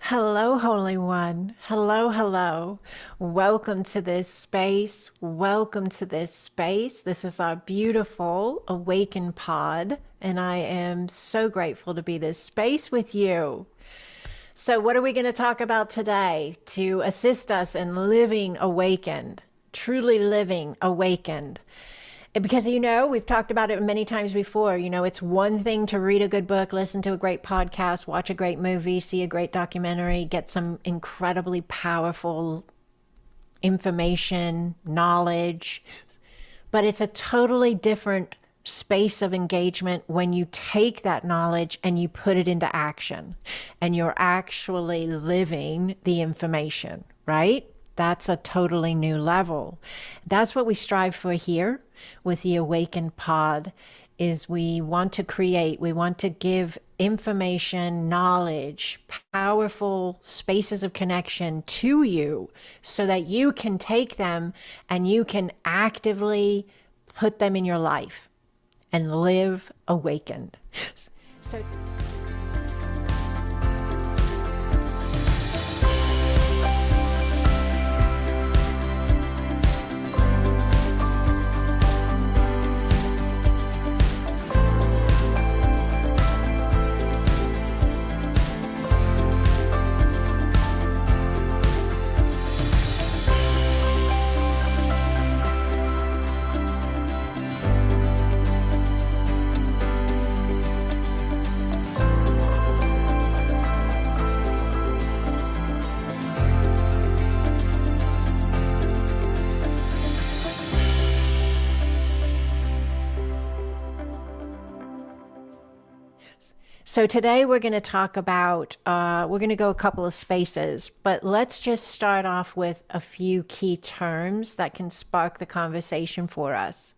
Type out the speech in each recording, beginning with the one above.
Hello, Holy One. Hello, hello. Welcome to this space. Welcome to this space. This is our beautiful AwakenPod, and I am so grateful to be this space with you. So, what are we going to talk about today to assist us in living awakened, truly living awakened? Because, we've talked about it many times before. It's one thing to read a good book, listen to a great podcast, watch a great movie, see a great documentary, get some incredibly powerful information, knowledge. But it's a totally different space of engagement when you take that knowledge and you put it into action and you're actually living the information, right? That's a totally new level. That's what we strive for here with the Awakened Pod is we want to give information, knowledge, powerful spaces of connection to you so that you can take them and you can actively put them in your life and live awakened. So So today we're going to talk about, we're going to go a couple of spaces, but let's just start off with a few key terms that can spark the conversation for us.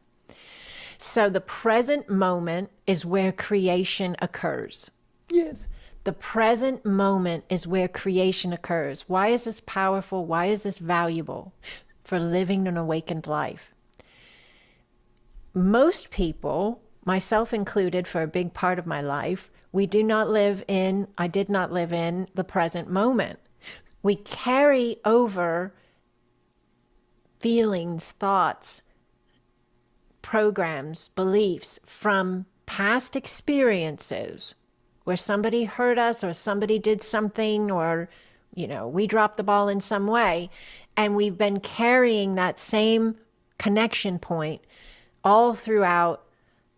So the present moment is where creation occurs. Yes. The present moment is where creation occurs. Why is this powerful? Why is this valuable for living an awakened life? Most people, myself included for a big part of my life, I did not live in the present moment. We carry over feelings, thoughts, programs, beliefs from past experiences where somebody hurt us or somebody did something or, we dropped the ball in some way. And we've been carrying that same connection point all throughout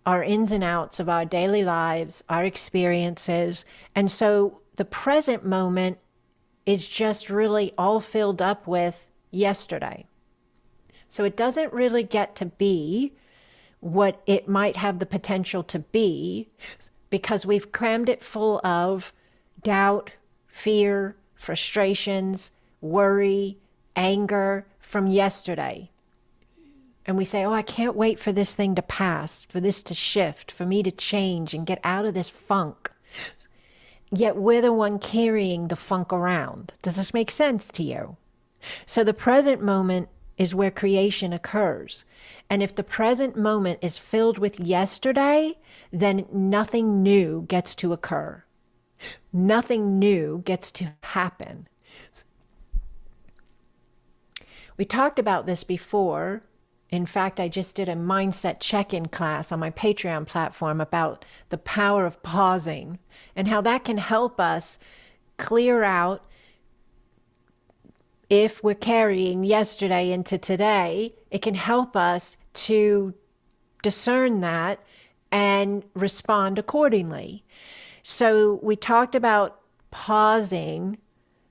our ins and outs of our daily lives, our experiences. And so the present moment is just really all filled up with yesterday. So it doesn't really get to be what it might have the potential to be because we've crammed it full of doubt, fear, frustrations, worry, anger from yesterday. And we say, I can't wait for this thing to pass, for this to shift, for me to change and get out of this funk. Yet we're the one carrying the funk around. Does this make sense to you? So the present moment is where creation occurs. And if the present moment is filled with yesterday, then nothing new gets to occur. Nothing new gets to happen. We talked about this before. In fact, I just did a mindset check-in class on my Patreon platform about the power of pausing and how that can help us clear out if we're carrying yesterday into today. It can help us to discern that and respond accordingly. So we talked about pausing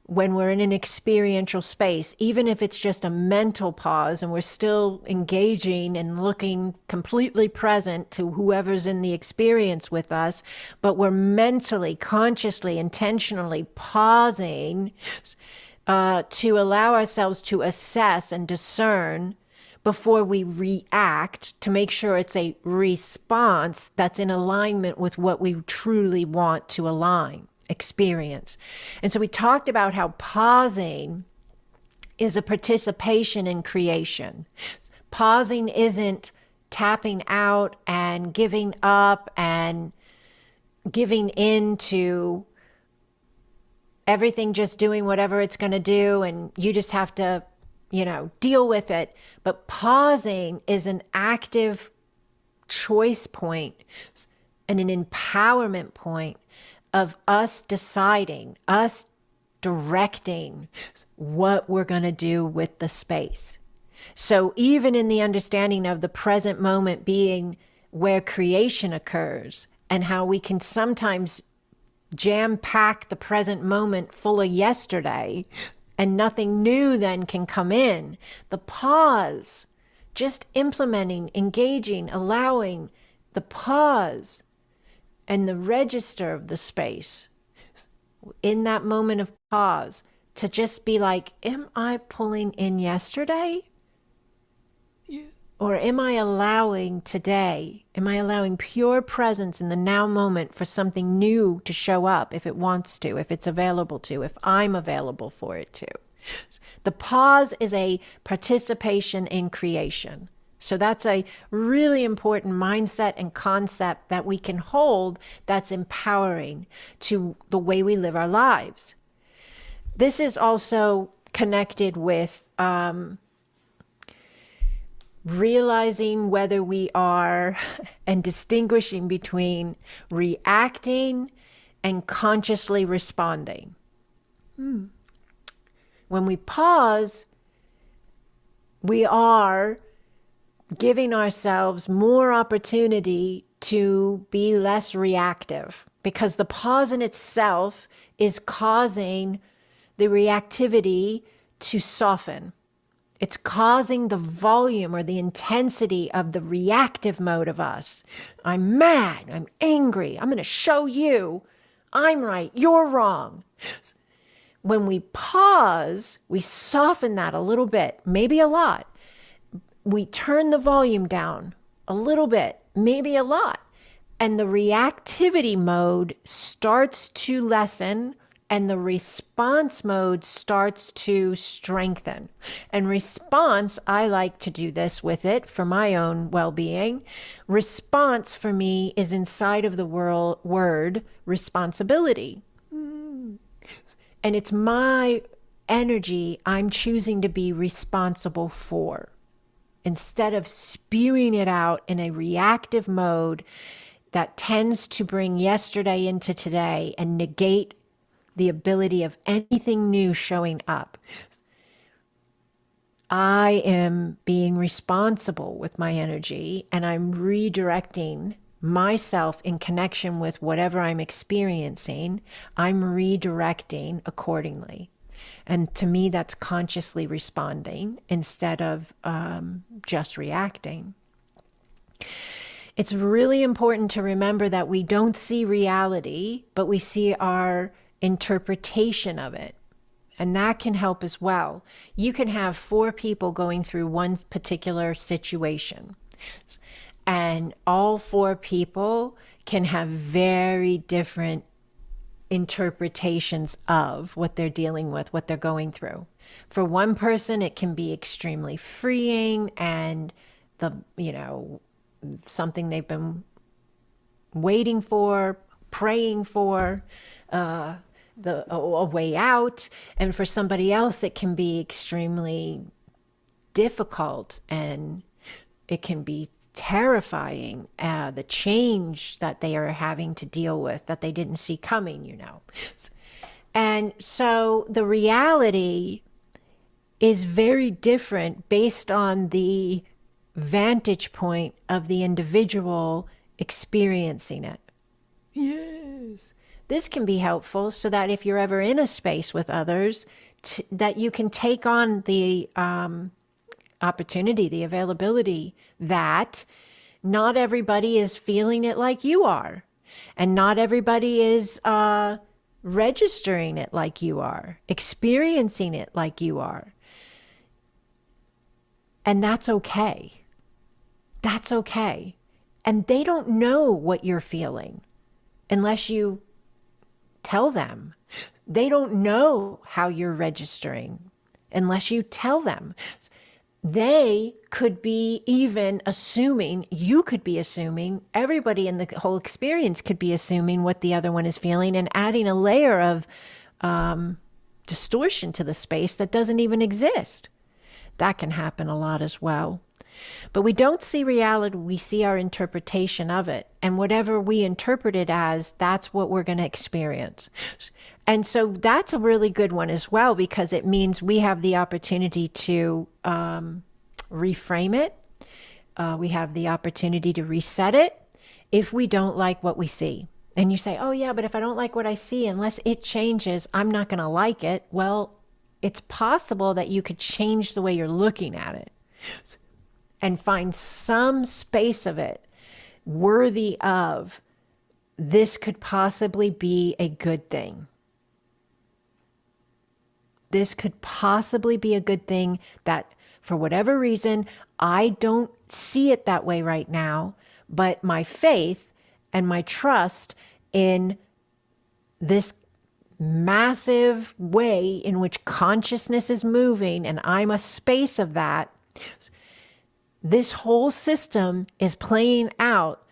when we're in an experiential space, even if it's just a mental pause and we're still engaging and looking completely present to whoever's in the experience with us, but we're mentally, consciously, intentionally pausing to allow ourselves to assess and discern before we react to make sure it's a response that's in alignment with what we truly want to experience. And so we talked about how pausing is a participation in creation. Pausing isn't tapping out and giving up and giving in to everything just doing whatever it's going to do, and you just have to, deal with it. But pausing is an active choice point and an empowerment point of us deciding, us directing what we're going to do with the space. So even in the understanding of the present moment being where creation occurs, and how we can sometimes jam pack the present moment full of yesterday and nothing new then can come in, the pause, just implementing, engaging, allowing the pause and the register of the space in that moment of pause to just be like, am I pulling in yesterday? Yeah. Or am I allowing today? Am I allowing pure presence in the now moment for something new to show up if it wants to, if it's available to, if I'm available for it to? The pause is a participation in creation. So that's a really important mindset and concept that we can hold that's empowering to the way we live our lives. This is also connected with realizing whether we are and distinguishing between reacting and consciously responding. When we pause, we are giving ourselves more opportunity to be less reactive, because the pause in itself is causing the reactivity to soften. It's causing the volume or the intensity of the reactive mode of us. I'm mad, I'm angry, I'm going to show you I'm right, you're wrong. When we pause, we soften that a little bit, maybe a lot. We turn the volume down a little bit, maybe a lot. And the reactivity mode starts to lessen, and the response mode starts to strengthen. And response, I like to do this with it for my own well-being. Response for me is inside of the word responsibility. And it's my energy I'm choosing to be responsible for, instead of spewing it out in a reactive mode that tends to bring yesterday into today and negate the ability of anything new showing up. I am being responsible with my energy, and I'm redirecting myself in connection with whatever I'm experiencing. I'm redirecting accordingly. And to me, that's consciously responding instead of just reacting. It's really important to remember that we don't see reality, but we see our interpretation of it. And that can help as well. You can have 4 people going through one particular situation, and all 4 people can have very different interpretations of what they're dealing with, what they're going through. For one person, it can be extremely freeing and something they've been waiting for, praying for, a way out. And for somebody else, it can be extremely difficult, and it can be terrifying, the change that they are having to deal with that they didn't see coming, And so the reality is very different based on the vantage point of the individual experiencing it. Yes. This can be helpful so that if you're ever in a space with others, that you can take on the opportunity, the availability that not everybody is feeling it like you are, and not everybody is registering it like you are, experiencing it like you are. And that's okay. That's okay. And they don't know what you're feeling unless you tell them. They don't know how you're registering unless you tell them. They could be even assuming, you could be assuming, everybody in the whole experience could be assuming what the other one is feeling, and adding a layer of distortion to the space that doesn't even exist. That can happen a lot as well. But we don't see reality, we see our interpretation of it. And whatever we interpret it as, that's what we're going to experience. And so that's a really good one as well, because it means we have the opportunity to reframe it. We have the opportunity to reset it if we don't like what we see. And you say, oh yeah, but if I don't like what I see, unless it changes, I'm not going to like it. Well, it's possible that you could change the way you're looking at it and find some space of it worthy of, this could possibly be a good thing. This could possibly be a good thing that, for whatever reason, I don't see it that way right now, but my faith and my trust in this massive way in which consciousness is moving, and I'm a space of that, this whole system is playing out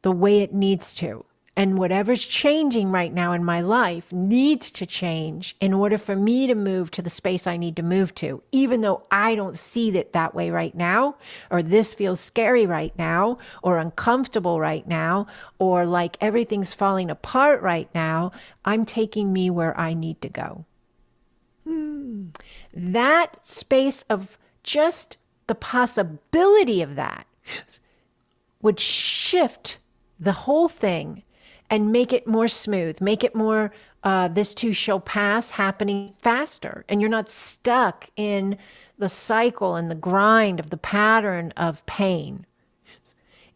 the way it needs to. And whatever's changing right now in my life needs to change in order for me to move to the space I need to move to, even though I don't see it that way right now, or this feels scary right now, or uncomfortable right now, or like everything's falling apart right now. I'm taking me where I need to go. That space of just the possibility of that would shift the whole thing and make it more smooth, make it more, this too shall pass, happening faster. And you're not stuck in the cycle and the grind of the pattern of pain.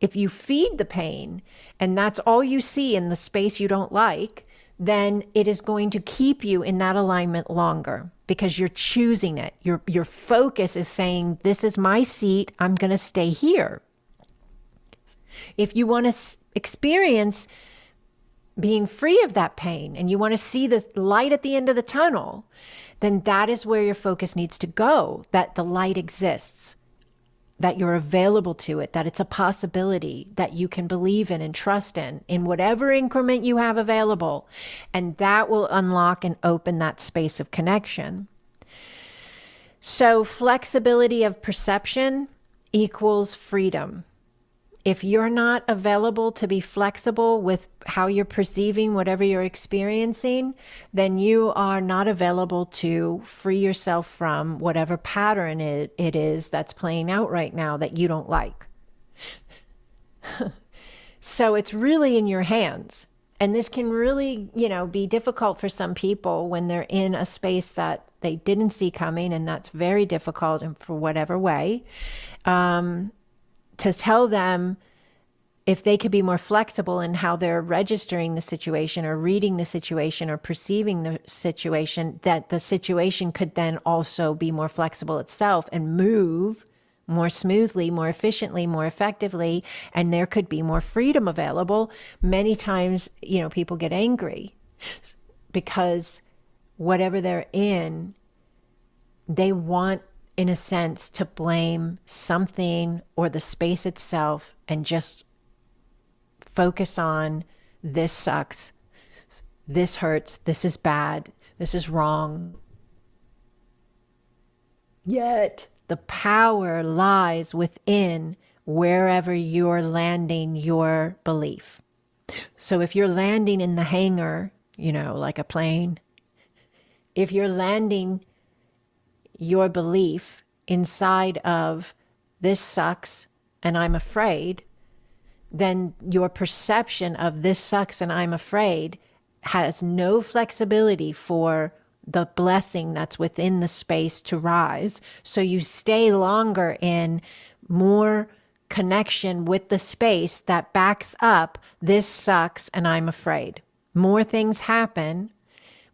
If you feed the pain and that's all you see in the space you don't like, then it is going to keep you in that alignment longer because you're choosing it. Your focus is saying, this is my seat, I'm going to stay here. If you want to experience being free of that pain and you want to see the light at the end of the tunnel, then that is where your focus needs to go, that the light exists, that you're available to it, that it's a possibility that you can believe in and trust in whatever increment you have available. And that will unlock and open that space of connection. So flexibility of perception equals freedom. If you're not available to be flexible with how you're perceiving whatever you're experiencing, then you are not available to free yourself from whatever pattern it is that's playing out right now that you don't like. So it's really in your hands. And this can really, be difficult for some people when they're in a space that they didn't see coming, and that's very difficult and for whatever way. To tell them if they could be more flexible in how they're registering the situation or reading the situation or perceiving the situation, that the situation could then also be more flexible itself and move more smoothly, more efficiently, more effectively, and there could be more freedom available. Many times, people get angry because whatever they're in, they want, in a sense, to blame something or the space itself and just focus on, this sucks, this hurts, this is bad, this is wrong. Yet the power lies within wherever you're landing your belief. So if you're landing in the hangar, like a plane, if you're landing your belief inside of, this sucks and I'm afraid, then your perception of this sucks and I'm afraid has no flexibility for the blessing that's within the space to rise. So you stay longer in more connection with the space that backs up, this sucks and I'm afraid. More things happen.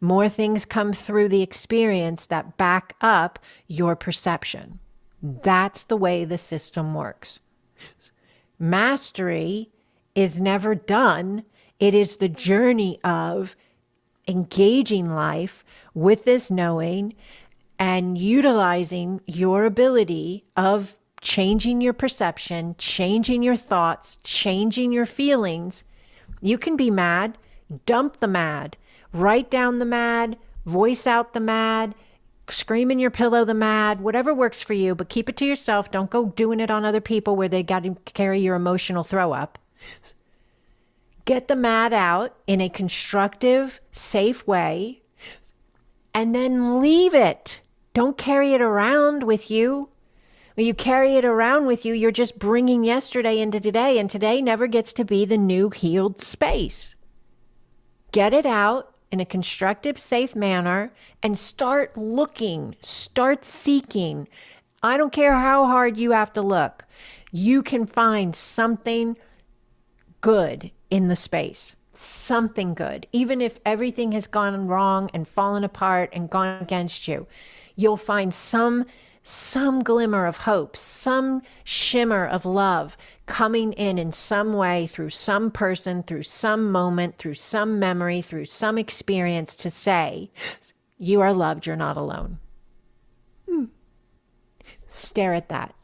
More things come through the experience that back up your perception. That's the way the system works. Mastery is never done. It is the journey of engaging life with this knowing and utilizing your ability of changing your perception, changing your thoughts, changing your feelings. You can be mad, dump the mad. Write down the mad, Voice out the mad, scream in your pillow the mad, whatever works for you, but keep it to yourself. Don't go doing it on other people where they got to carry your emotional throw up. Get the mad out in a constructive, safe way, and then leave it. Don't carry it around with you. When you carry it around with you, you're just bringing yesterday into today, and today never gets to be the new healed space. Get it out in a constructive, safe manner and start looking, start seeking. I don't care how hard you have to look. You can find something good in the space, something good. Even if everything has gone wrong and fallen apart and gone against you, you'll find some glimmer of hope, some shimmer of love coming in some way, through some person, through some moment, through some memory, through some experience, to say, you are loved, you're not alone. Stare at that.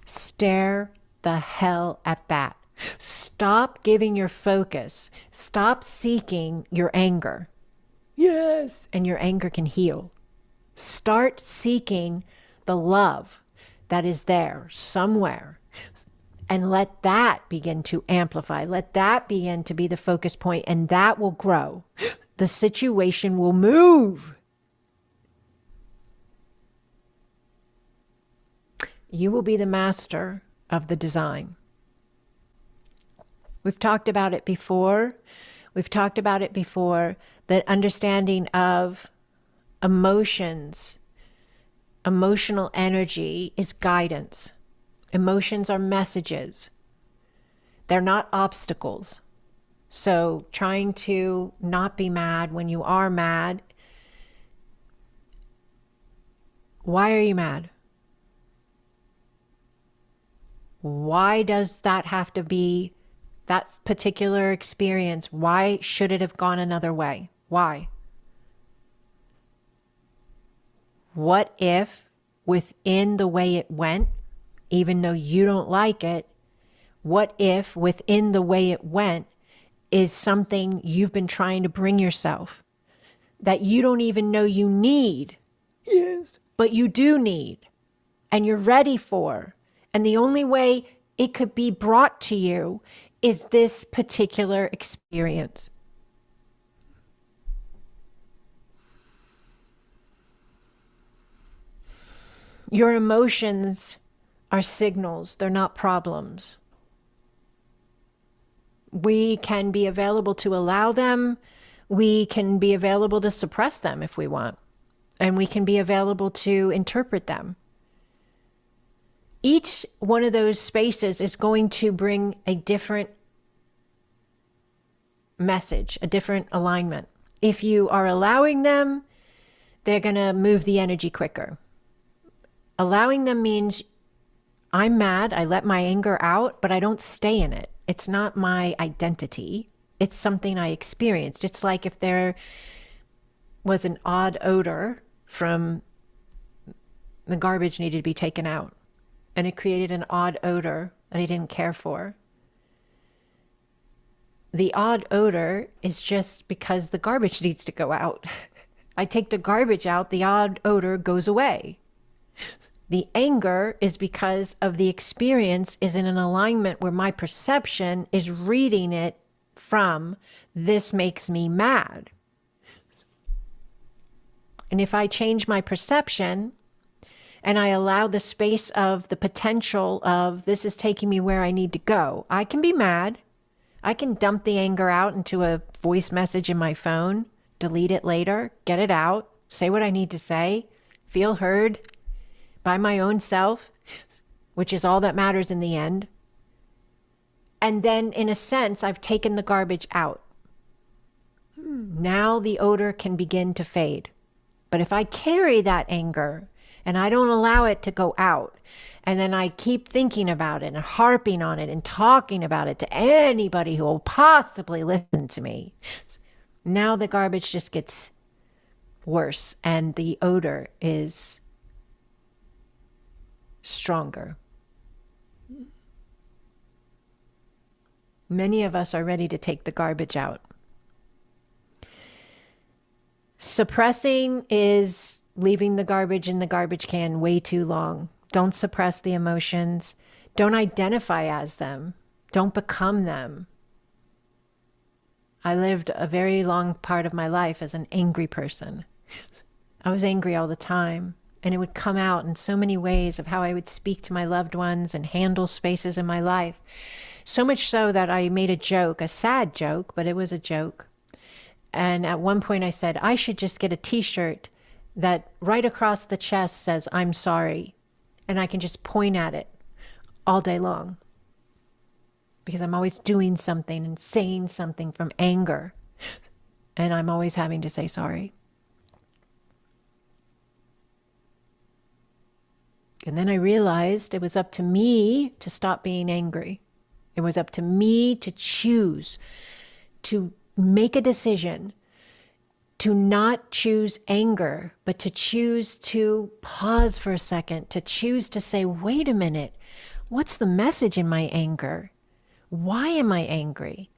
Stare the hell at that. Stop giving your focus. Stop seeking your anger. Yes. And your anger can heal. Start seeking the love that is there somewhere, and let that begin to amplify. Let that begin to be the focus point, and that will grow. The situation will move. You will be the master of the design. We've talked about it before. That understanding of emotions, emotional energy is guidance. Emotions are messages. They're not obstacles. So trying to not be mad when you are mad. Why are you mad? Why does that have to be that particular experience? Why should it have gone another way? Why? What if within the way it went, even though you don't like it, what if within the way it went is something you've been trying to bring yourself that you don't even know you need? Yes. But you do need, and you're ready for. And the only way it could be brought to you is this particular experience. Your emotions are signals. They're not problems. We can be available to allow them. We can be available to suppress them if we want. And we can be available to interpret them. Each one of those spaces is going to bring a different message, a different alignment. If you are allowing them, they're going to move the energy quicker. Allowing them means I'm mad, I let my anger out, but I don't stay in it. It's not my identity. It's something I experienced. It's like if there was an odd odor from the garbage needed to be taken out, and it created an odd odor that I didn't care for. The odd odor is just because the garbage needs to go out. I take the garbage out, the odd odor goes away. The anger is because of the experience is in an alignment where my perception is reading it from, this makes me mad. And if I change my perception and I allow the space of the potential of this is taking me where I need to go, I can be mad. I can dump the anger out into a voice message in my phone, delete it later, get it out, say what I need to say, feel heard by my own self, which is all that matters in the end. And then, in a sense, I've taken the garbage out. Now the odor can begin to fade. But if I carry that anger and I don't allow it to go out, and then I keep thinking about it and harping on it and talking about it to anybody who will possibly listen to me, now the garbage just gets worse and the odor is stronger. Many of us are ready to take the garbage out. Suppressing is leaving the garbage in the garbage can way too long. Don't suppress the emotions. Don't identify as them. Don't become them. I lived a very long part of my life as an angry person. I was angry all the time, and it would come out in so many ways of how I would speak to my loved ones and handle spaces in my life. So much so that I made a joke, a sad joke, but it was a joke. And at one point I said, I should just get a t-shirt that right across the chest says, I'm sorry. And I can just point at it all day long. Because I'm always doing something and saying something from anger. And I'm always having to say sorry. And then I realized it was up to me to stop being angry. It was up to me to choose, to make a decision, to not choose anger, but to choose to pause for a second, to choose to say, wait a minute, what's the message in my anger? Why am I angry?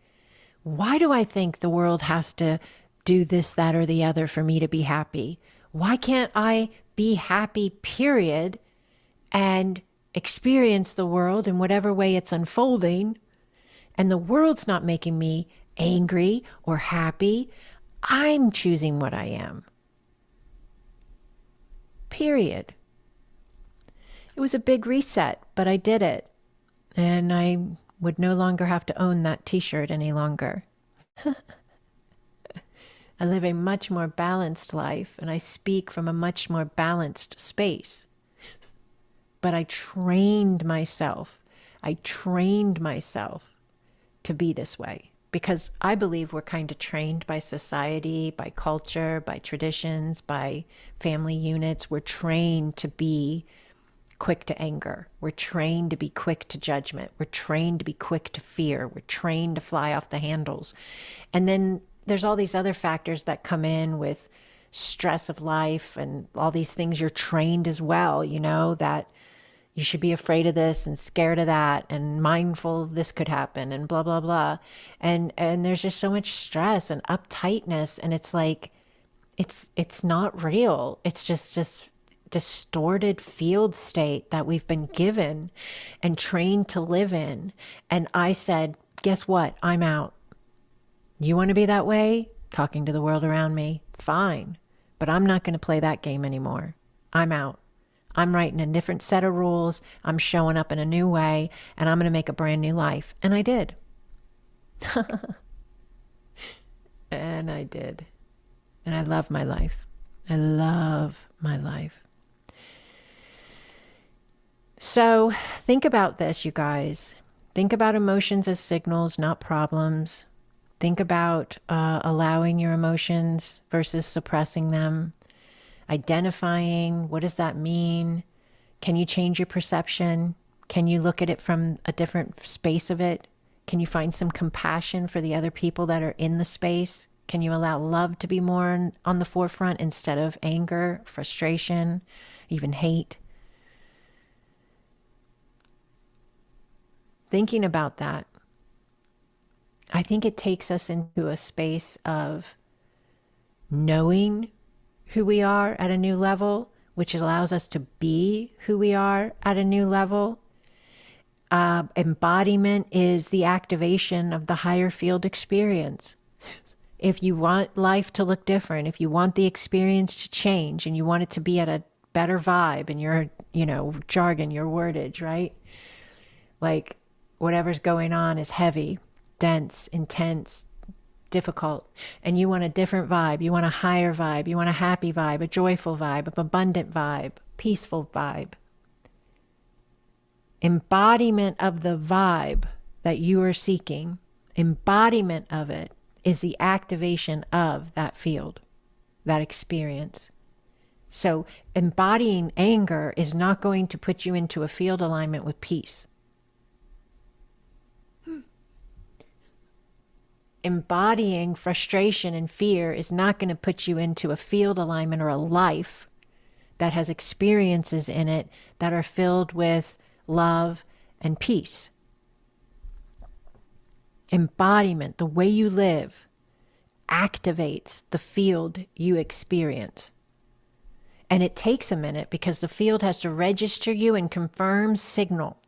Why do I think the world has to do this, that, or the other for me to be happy? Why can't I be happy, period, and experience the world in whatever way it's unfolding? And the world's not making me angry or happy. I'm choosing what I am. Period. It was a big reset, but I did it. And I would no longer have to own that t-shirt any longer. I live a much more balanced life, and I speak from a much more balanced space. But I trained myself to be this way, because I believe we're kind of trained by society, by culture, by traditions, by family units. We're trained to be quick to anger. We're trained to be quick to judgment. We're trained to be quick to fear. We're trained to fly off the handles. And then there's all these other factors that come in with stress of life and all these things you're trained as well, you know, that you should be afraid of this and scared of that and mindful of this could happen and blah, blah, blah. And there's just so much stress and uptightness. And it's like, it's not real. It's just distorted field state that we've been given and trained to live in. And I said, guess what? I'm out. You want to be that way? Talking to the world around me? Fine. But I'm not going to play that game anymore. I'm out. I'm writing a different set of rules. I'm showing up in a new way, and I'm going to make a brand new life. And I did. And I did. And I love my life. I love my life. So think about this, you guys. Think about emotions as signals, not problems. Think about allowing your emotions versus suppressing them. Identifying, what does that mean? Can you change your perception? Can you look at it from a different space of it? Can you find some compassion for the other people that are in the space? Can you allow love to be more on the forefront instead of anger, frustration, even hate? Thinking about that, I think it takes us into a space of knowing who we are at a new level, which allows us to be who we are at a new level. Embodiment is the activation of the higher field experience. If you want life to look different, if you want the experience to change and you want it to be at a better vibe in your, jargon, your wordage, right? Like whatever's going on is heavy, dense, intense, difficult, and you want a different vibe. You want a higher vibe. You want a happy vibe, a joyful vibe, an abundant vibe, peaceful vibe. Embodiment of the vibe that you are seeking, embodiment of it is the activation of that field, that experience. So embodying anger is not going to put you into a field alignment with peace. Embodying frustration and fear is not going to put you into a field alignment or a life that has experiences in it that are filled with love and peace. Embodiment, the way you live, activates the field you experience. And it takes a minute because the field has to register you and confirm signal.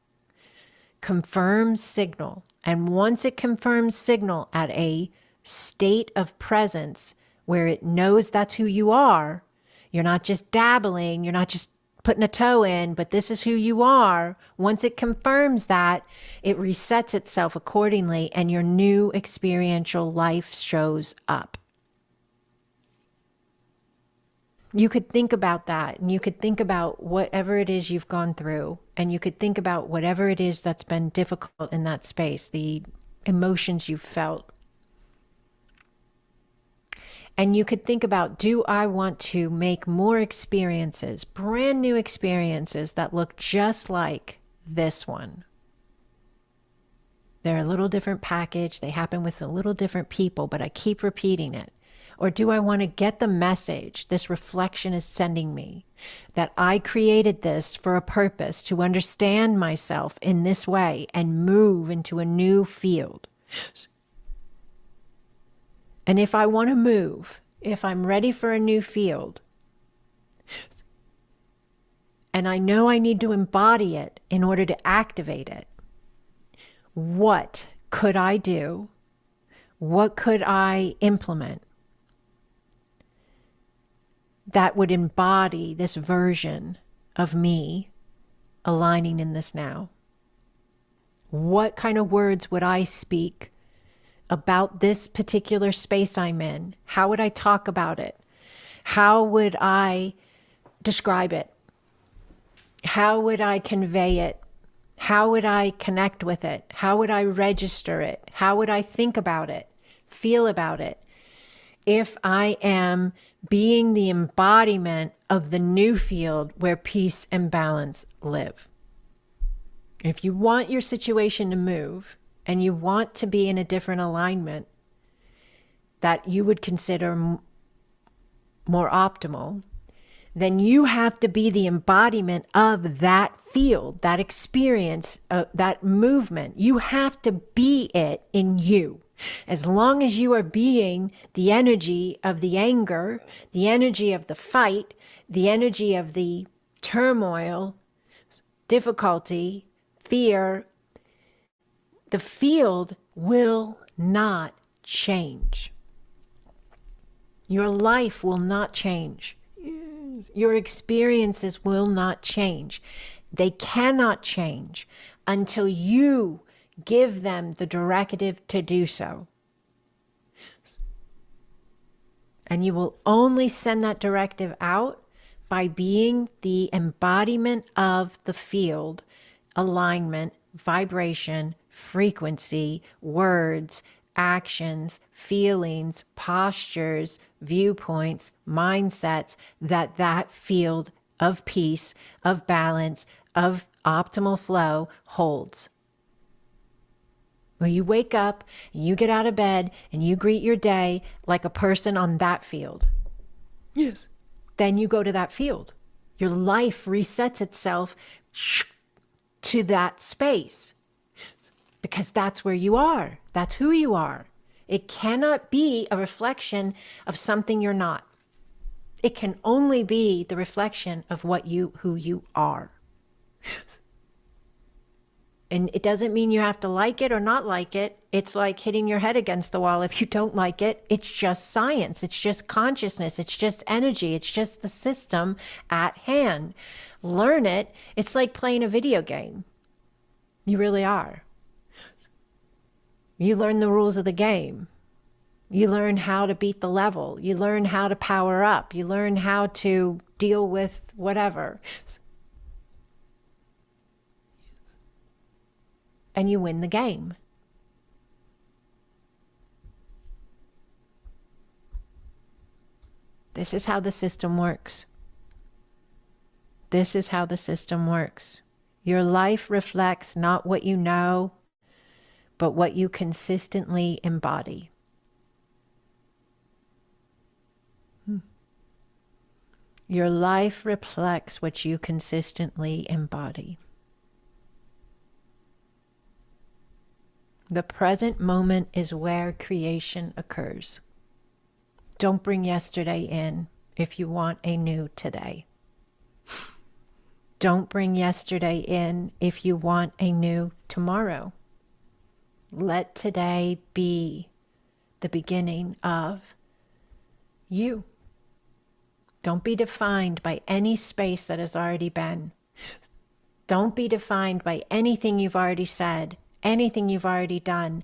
Confirm signal. And once it confirms signal at a state of presence where it knows that's who you are, you're not just dabbling, you're not just putting a toe in, but this is who you are. Once it confirms that, it resets itself accordingly and your new experiential life shows up. You could think about that, and you could think about whatever it is you've gone through, and you could think about whatever it is that's been difficult in that space, the emotions you've felt. And you could think about, do I want to make more experiences, brand new experiences that look just like this one? They're a little different package. They happen with a little different people, but I keep repeating it. Or do I want to get the message this reflection is sending me, that I created this for a purpose, to understand myself in this way and move into a new field? And if I want to move, if I'm ready for a new field, and I know I need to embody it in order to activate it, what could I do? What could I implement that would embody this version of me aligning in this now? What kind of words would I speak about this particular space I'm in? How would I talk about it? How would I describe it? How would I convey it? How would I connect with it? How would I register it? How would I think about it, feel about it? If I am being the embodiment of the new field where peace and balance live. If you want your situation to move and you want to be in a different alignment that you would consider more optimal, then you have to be the embodiment of that field, that experience, that movement. You have to be it in you. As long as you are being the energy of the anger, the energy of the fight, the energy of the turmoil, difficulty, fear, the field will not change. Your life will not change. Your experiences will not change. They cannot change until you give them the directive to do so. And you will only send that directive out by being the embodiment of the field, alignment, vibration, frequency, words, actions, feelings, postures, viewpoints, mindsets that field of peace, of balance, of optimal flow holds. Well, you wake up and you get out of bed and you greet your day like a person on that field. Yes. Then you go to that field. Your life resets itself to that space because that's where you are. That's who you are. It cannot be a reflection of something you're not. It can only be the reflection of who you are. And it doesn't mean you have to like it or not like it. It's like hitting your head against the wall. If you don't like it, it's just science. It's just consciousness. It's just energy. It's just the system at hand. Learn it. It's like playing a video game. You really are. You learn the rules of the game. You learn how to beat the level. You learn how to power up. You learn how to deal with whatever. And you win the game. This is how the system works. This is how the system works. Your life reflects not what you know, but what you consistently embody. Your life reflects what you consistently embody. The present moment is where creation occurs. Don't bring yesterday in if you want a new today. Don't bring yesterday in if you want a new tomorrow. Let today be the beginning of you. Don't be defined by any space that has already been. Don't be defined by anything you've already said, anything you've already done.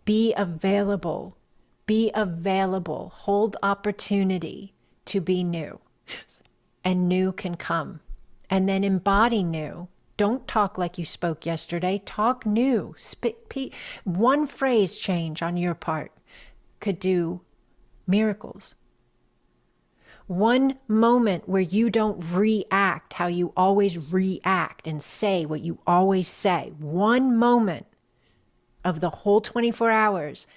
Be available. Be available. Hold opportunity to be new. And new can come. And then embody new. Don't talk like you spoke yesterday. Talk new. One phrase change on your part could do miracles. One moment where you don't react how you always react and say what you always say. One moment of the whole 24 hours.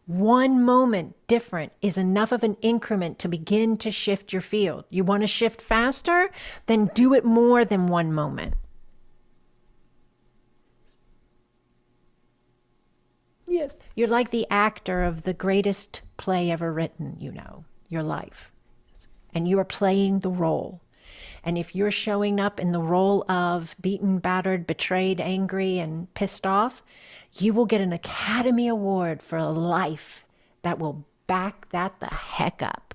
One moment different is enough of an increment to begin to shift your field. You want to shift faster? Then do it more than one moment. Yes. You're like the actor of the greatest play ever written, your life. And you are playing the role. And if you're showing up in the role of beaten, battered, betrayed, angry, and pissed off, you will get an Academy Award for a life that will back that the heck up.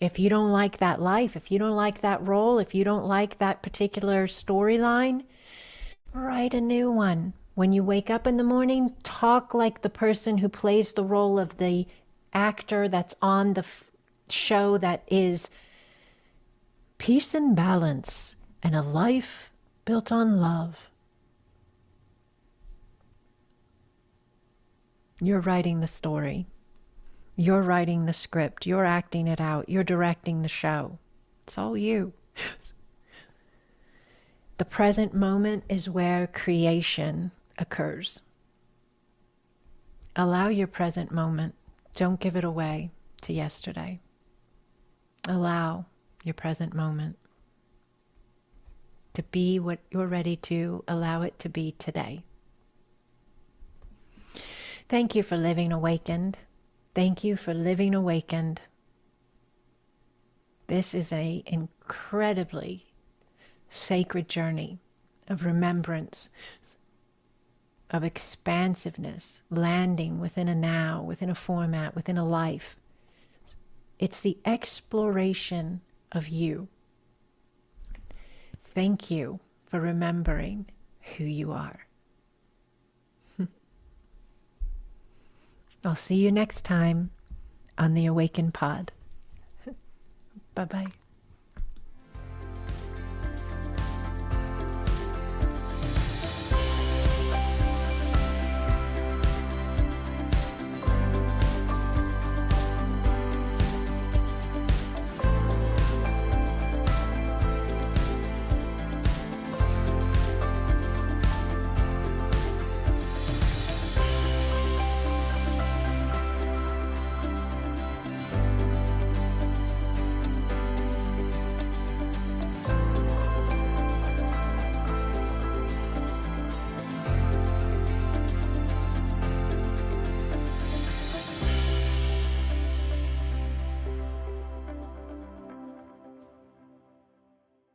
If you don't like that life, if you don't like that role, if you don't like that particular storyline, write a new one. When you wake up in the morning, talk like the person who plays the role of the actor that's on the show that is peace and balance and a life built on love. You're writing the story. You're writing the script. You're acting it out. You're directing the show. It's all you. The present moment is where creation occurs. Allow your present moment. Don't give it away to yesterday. Allow your present moment to be what you're ready to allow it to be today. Thank you for living awakened. Thank you for living awakened. This is an incredibly sacred journey of remembrance, of expansiveness, landing within a now, within a format, within a life. It's the exploration of you. Thank you for remembering who you are. I'll see you next time on the AwakenPod. Bye-bye.